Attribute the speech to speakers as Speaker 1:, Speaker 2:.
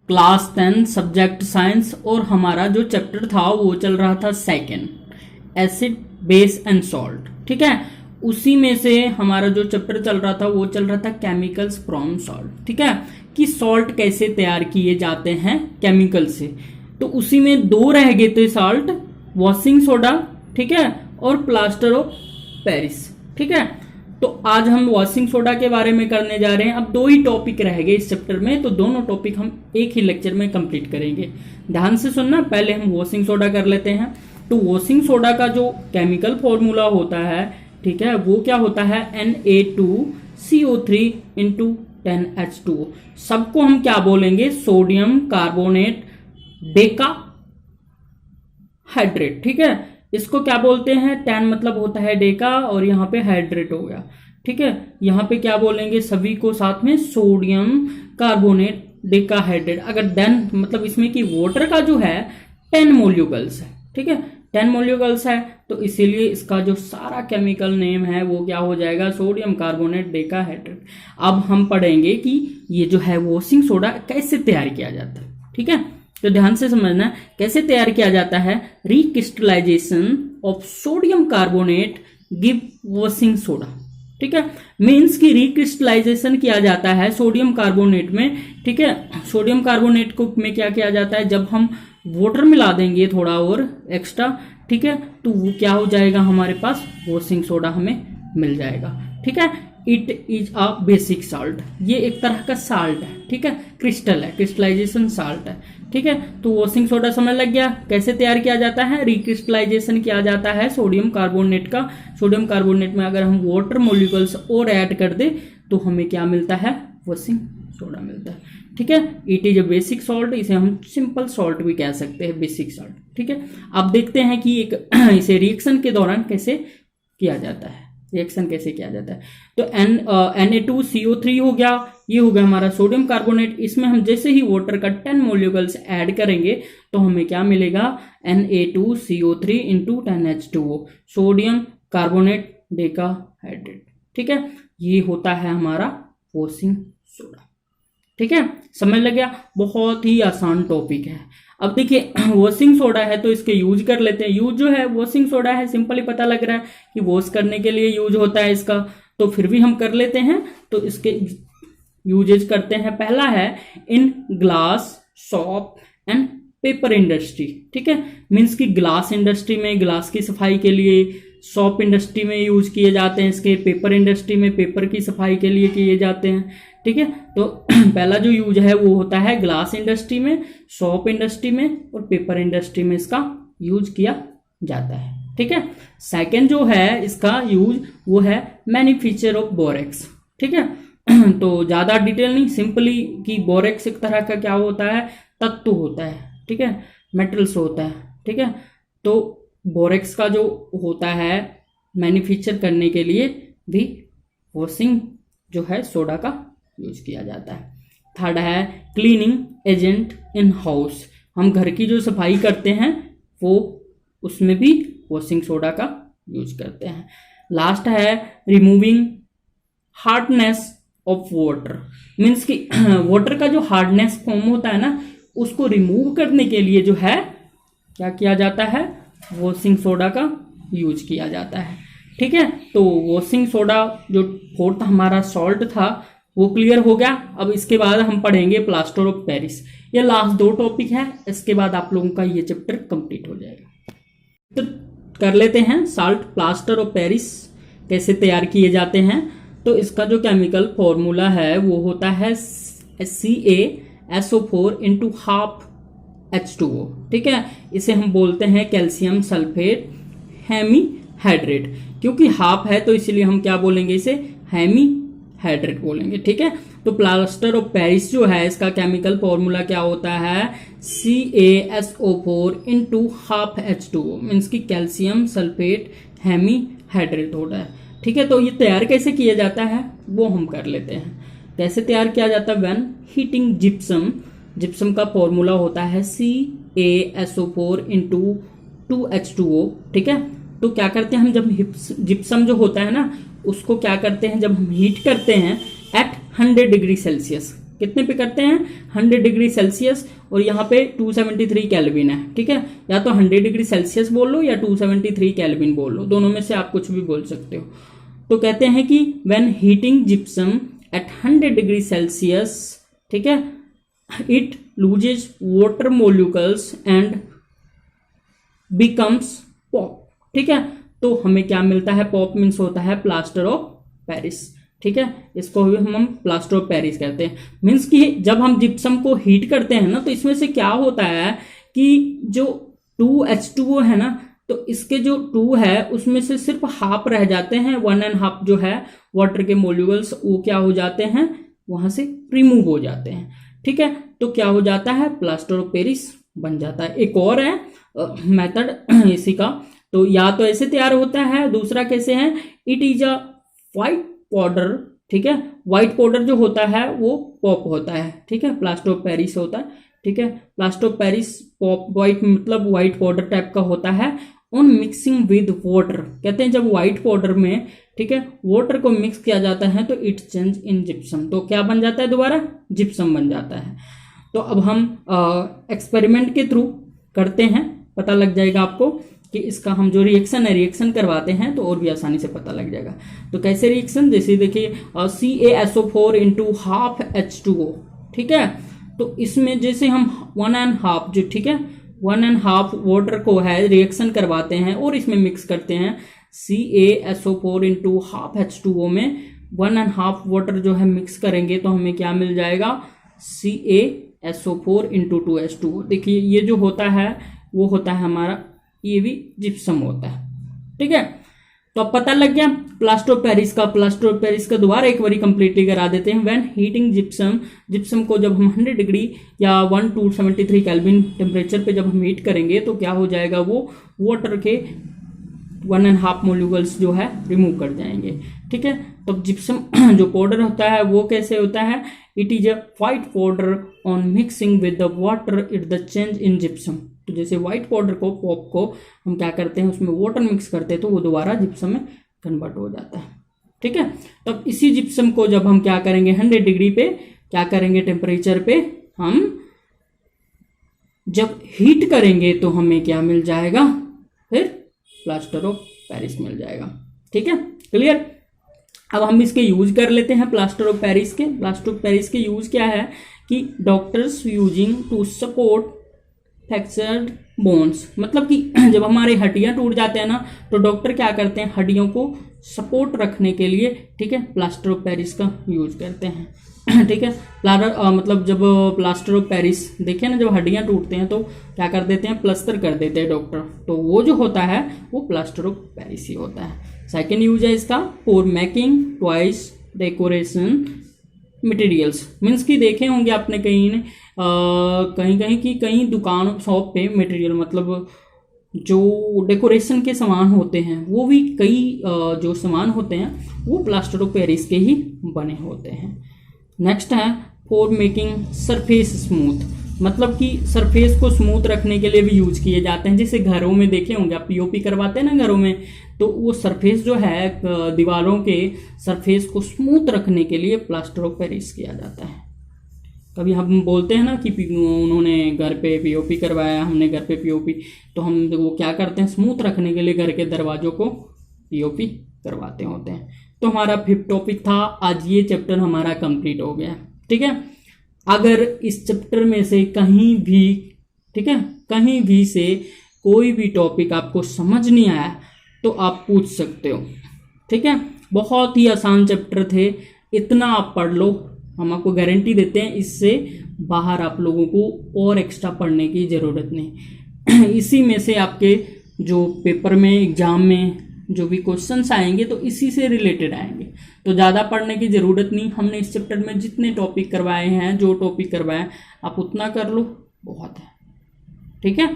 Speaker 1: Class 10 subject science और हमारा जो चैप्टर था वो चल रहा था second, acid base and salt. ठीक है, उसी में से हमारा जो चैप्टर चल रहा था वो चल रहा था केमिकल्स फ्रॉम सॉल्ट। ठीक है, कि सॉल्ट कैसे तैयार किए जाते हैं केमिकल से। तो उसी में दो रह गए थे सॉल्ट, वॉशिंग सोडा, ठीक है, और प्लास्टर ऑफ पेरिस। ठीक है, तो आज हम वॉशिंग सोडा के बारे में करने जा रहे हैं। अब दो ही टॉपिक रह गए इस चैप्टर में, तो दोनों टॉपिक हम एक ही लेक्चर में कंप्लीट करेंगे। ध्यान से सुनना, पहले हम वॉशिंग सोडा कर लेते हैं। तो वॉशिंग सोडा का जो केमिकल फॉर्मूला होता है, ठीक है, वो क्या होता है, Na2CO3 इंटू 10H2O। सबको हम क्या बोलेंगे, सोडियम कार्बोनेट डेका हाइड्रेट। ठीक है, इसको क्या बोलते हैं, 10 मतलब होता है डेका और यहाँ पे हाइड्रेट हो गया। ठीक है, यहाँ पे क्या बोलेंगे सभी को साथ में, सोडियम कार्बोनेट डेका हाइड्रेट। अगर 10 मतलब इसमें की वाटर का जो है 10 मोलिक्यूल्स है। ठीक है, 10 मोलिक्यूल्स है, तो इसीलिए इसका जो सारा केमिकल नेम है वो क्या हो जाएगा, सोडियम कार्बोनेट डेका हाइड्रेट। अब हम पढ़ेंगे कि ये जो है वॉशिंग सोडा कैसे तैयार किया जाता है। ठीक है, तो ध्यान से समझना कैसे तैयार किया जाता है। Recrystallisation of sodium carbonate give washing soda. ठीक है, मीन्स की रिक्रिस्टलाइजेशन किया जाता है सोडियम कार्बोनेट में। ठीक है, सोडियम कार्बोनेट को में क्या किया जाता है, जब हम वाटर मिला देंगे थोड़ा और एक्स्ट्रा, ठीक है, तो वो क्या हो जाएगा, हमारे पास वॉशिंग सोडा हमें मिल जाएगा। ठीक है, it is a basic salt, ये एक तरह का साल्ट है। ठीक है, क्रिस्टल है, क्रिस्टलाइजेशन साल्ट है। ठीक है, तो वॉशिंग सोडा समझ लग गया कैसे तैयार किया जाता है। रिक्रिस्टलाइजेशन किया जाता है सोडियम कार्बोनेट का। सोडियम कार्बोनेट में अगर हम वाटर मोलिक्यूल्स और ऐड कर दे तो हमें क्या मिलता है, वॉशिंग सोडा मिलता है। ठीक है, it is a basic salt, इसे हम सिंपल सॉल्ट भी कह सकते हैं, बेसिक सॉल्ट। ठीक है, अब देखते हैं कि एक इसे रिएक्शन के दौरान कैसे किया जाता है, रिएक्शन कैसे किया जाता है। तो Na2CO3 हो गया, ये हो गया हमारा सोडियम कार्बोनेट। इसमें हम जैसे ही वाटर का 10 मोलिक्यूल्स ऐड करेंगे तो हमें क्या मिलेगा, Na2CO3 into 10H2O, sodium carbonate Deka hydrate. ठीक है, ये होता है हमारा वॉशिंग सोडा। ठीक है, समझ लग गया, बहुत ही आसान टॉपिक है। अब देखिए वॉशिंग सोडा है तो इसके यूज कर लेते हैं। यूज जो है वॉशिंग सोडा है, सिंपली पता लग रहा है कि वॉश करने के लिए यूज होता है इसका, तो फिर भी हम कर लेते हैं। तो इसके यूजेज करते हैं। पहला है in glass, shop and paper industry. ठीक है, मीन्स की ग्लास इंडस्ट्री में ग्लास की सफाई के लिए, सॉप इंडस्ट्री में यूज किए जाते हैं इसके, पेपर इंडस्ट्री में पेपर की सफाई के लिए किए जाते हैं। ठीक है, तो पहला जो यूज है वो होता है ग्लास इंडस्ट्री में, सॉप इंडस्ट्री में और पेपर इंडस्ट्री में इसका यूज किया जाता है। ठीक है, सेकंड जो है इसका यूज वो है मैन्युफैक्चर ऑफ बोरेक्स। ठीक है, तो ज्यादा डिटेल नहीं, सिंपली कि बोरेक्स एक तरह का क्या होता है, तत्व होता है। ठीक है, मेटल्स होता है। ठीक है, तो बोरेक्स का जो होता है मैन्युफैक्चर करने के लिए भी वॉशिंग जो है सोडा का यूज किया जाता है। थर्ड है क्लीनिंग एजेंट इन हाउस, हम घर की जो सफाई करते हैं वो उसमें भी वॉशिंग सोडा का यूज करते हैं। लास्ट है removing hardness of water, means कि वाटर का जो हार्डनेस फॉर्म होता है ना, उसको रिमूव करने के लिए जो है क्या किया जाता है, वॉशिंग सोडा का यूज किया जाता है। ठीक है, तो वॉशिंग सोडा जो फोर्थ हमारा सॉल्ट था वो क्लियर हो गया। अब इसके बाद हम पढ़ेंगे प्लास्टर ऑफ पेरिस। ये लास्ट दो टॉपिक है, इसके बाद आप लोगों का ये चैप्टर कंप्लीट हो जाएगा। तो कर लेते हैं साल्ट प्लास्टर ऑफ पेरिस कैसे तैयार किए जाते हैं। तो इसका जो केमिकल फॉर्मूला है वो होता है CaSO4 इंटू हाफ H2O। ठीक है, इसे हम बोलते हैं कैल्शियम सल्फेट हेमी हाइड्रेट, क्योंकि हाफ है तो इसलिए हम क्या बोलेंगे, इसे हेमी हाइड्रेट बोलेंगे। ठीक है, तो प्लास्टर ऑफ पेरिस जो है इसका केमिकल फॉर्मूला क्या होता है, CaSO4 into half H2O, means की कैल्शियम सल्फेट हेमी हाइड्रेट होता है। ठीक है, तो ये तैयार कैसे किया जाता है वो हम कर लेते हैं। कैसे तैयार किया जाता है, व्हेन हीटिंग जिप्सम, जिप्सम का फॉर्मूला होता है CaSO4 इंटू 2H2O। ठीक है, तो क्या करते हैं हम, जब जिप्सम जो होता है ना उसको क्या करते हैं, जब हम हीट करते हैं एट 100 डिग्री सेल्सियस, कितने पे करते हैं 100 डिग्री सेल्सियस, और यहाँ पे 273 केल्विन है, ठीक है। या तो 100 डिग्री सेल्सियस बोल लो या 273 केल्विन बोल लो, दोनों में से आप कुछ भी बोल सकते हो। तो कहते हैं कि when heating gypsum at 100 degree Celsius, ठीक है, it loses water molecules and becomes POP, ठीक है। तो हमें क्या मिलता है, पॉप मीन्स होता है प्लास्टर ऑफ पेरिस, ठीक है। इसको भी हम प्लास्टर ऑफ पेरिस कहते हैं। मीन्स कि जब हम जिप्सम को हीट करते हैं ना, तो इसमें से क्या होता है कि जो 2H2O है ना, तो इसके जो 2 है उसमें से सिर्फ हाफ रह जाते हैं, 1.5 जो है वाटर के मोलिक्यूल्स वो क्या हो जाते हैं, वहां से रिमूव हो जाते हैं, ठीक है। तो क्या हो जाता है, प्लास्टर ऑफ पेरिस बन जाता है। एक और है मेथड इसी का, तो या तो ऐसे तैयार होता है, दूसरा कैसे है, it is a white powder, ठीक है। व्हाइट पाउडर जो होता है वो पॉप होता है, ठीक है, प्लास्टर ऑफ पेरिस होता है, ठीक है। Plaster of Paris pop white मतलब व्हाइट पाउडर टाइप का होता है। ऑन मिक्सिंग विद वाटर, कहते हैं जब व्हाइट पाउडर में, ठीक है, वाटर को मिक्स किया जाता है तो इट चेंज इन जिप्सम, तो क्या बन जाता है, दोबारा जिप्सम बन जाता है। तो अब हम एक्सपेरिमेंट के थ्रू करते हैं, पता लग जाएगा आपको कि इसका हम जो रिएक्शन है, रिएक्शन करवाते हैं तो और भी आसानी से पता लग जाएगा। तो कैसे रिएक्शन, जैसे देखिए CaSO4 इंटू हाफ H2O, ठीक है। तो इसमें जैसे हम 1.5 जो, ठीक है, 1.5 वाटर को है रिएक्शन करवाते हैं और इसमें मिक्स करते हैं, CaSO4 इंटू हाफ H2O में 1.5 वाटर जो है मिक्स करेंगे तो हमें क्या मिल जाएगा, CaSO4 इंटू 2H2O। देखिए ये जो होता है वो होता है हमारा, ये भी जिप्सम होता है, ठीक है। तो अब पता लग गया प्लास्टर ऑफ पेरिस का। प्लास्टर ऑफ पेरिस का दोबारा एक बारी कंप्लीटली करा देते हैं। व्हेन हीटिंग जिप्सम, जिप्सम को जब हम 100 डिग्री या 1273 केल्विन टेम्परेचर पे जब हम हीट करेंगे तो क्या हो जाएगा, वो वाटर के 1.5 मोलिक्यूल्स जो है रिमूव कर जाएंगे, ठीक है। तो जिप्सम जो पाउडर होता है वो कैसे होता है, it is a white powder on mixing with the water it the change in gypsum. तो जैसे व्हाइट पाउडर को, पॉप को हम क्या करते हैं, उसमें वाटर मिक्स करते हैं तो वो दोबारा जिप्सम में कन्वर्ट हो जाता है, ठीक है। तब इसी जिप्सम को जब हम क्या करेंगे 100 डिग्री पे क्या करेंगे, टेम्परेचर पे हम जब हीट करेंगे तो हमें क्या मिल जाएगा, फिर प्लास्टर ऑफ पेरिस मिल जाएगा, ठीक है, क्लियर। अब हम इसके यूज कर लेते हैं प्लास्टर ऑफ पेरिस के। प्लास्टर ऑफ पेरिस के यूज क्या है कि doctors using to support fractured bones, मतलब कि जब हमारे हड्डियां टूट जाते हैं ना तो डॉक्टर क्या करते हैं, हड्डियों को सपोर्ट रखने के लिए, ठीक है, प्लास्टर ऑफ पेरिस का यूज करते हैं, ठीक है। मतलब जब प्लास्टर ऑफ पेरिस देखिए ना, जब हड्डियां टूटते हैं तो क्या कर देते हैं, प्लास्टर कर देते हैं डॉक्टर, तो वो जो होता है वो प्लास्टर ऑफ पेरिस ही होता है। सेकेंड यूज है इसका for making toys decoration materials, means कि देखे होंगे आपने कहीं दुकान शॉप पे मटेरियल, मतलब जो डेकोरेशन के सामान होते हैं वो भी कई जो सामान होते हैं वो प्लास्टर ऑफ पेरिस के ही बने होते हैं। नेक्स्ट है फॉर मेकिंग सरफेस स्मूथ, मतलब कि सरफेस को स्मूथ रखने के लिए भी यूज किए जाते हैं। जैसे घरों में देखे होंगे आप, पीओपी करवाते हैं ना घरों में, तो वो सरफेस जो है दीवारों के सरफेस को स्मूथ रखने के लिए प्लास्टर ऑफ पेरिस किया जाता है। कभी हम बोलते हैं ना कि उन्होंने घर पे पीओपी करवाया, हमने घर पे पीओपी, तो हम वो क्या करते हैं, स्मूथ रखने के लिए घर के दरवाजों को पीओपी करवाते होते हैं। तो हमारा 5th टॉपिक था, आज ये चैप्टर हमारा कंप्लीट हो गया, ठीक है। अगर इस चैप्टर में से कहीं भी, ठीक है, कहीं भी से कोई भी टॉपिक आपको समझ नहीं आया तो आप पूछ सकते हो, ठीक है। बहुत ही आसान चैप्टर थे, इतना आप पढ़ लो, हम आपको गारंटी देते हैं इससे बाहर आप लोगों को और एक्स्ट्रा पढ़ने की ज़रूरत नहीं। इसी में से आपके जो पेपर में, एग्जाम में जो भी क्वेश्चंस आएंगे तो इसी से रिलेटेड आएंगे, तो ज़्यादा पढ़ने की ज़रूरत नहीं। हमने इस चैप्टर में जितने टॉपिक करवाए हैं, जो टॉपिक करवाए आप उतना कर लो, बहुत है, ठीक है।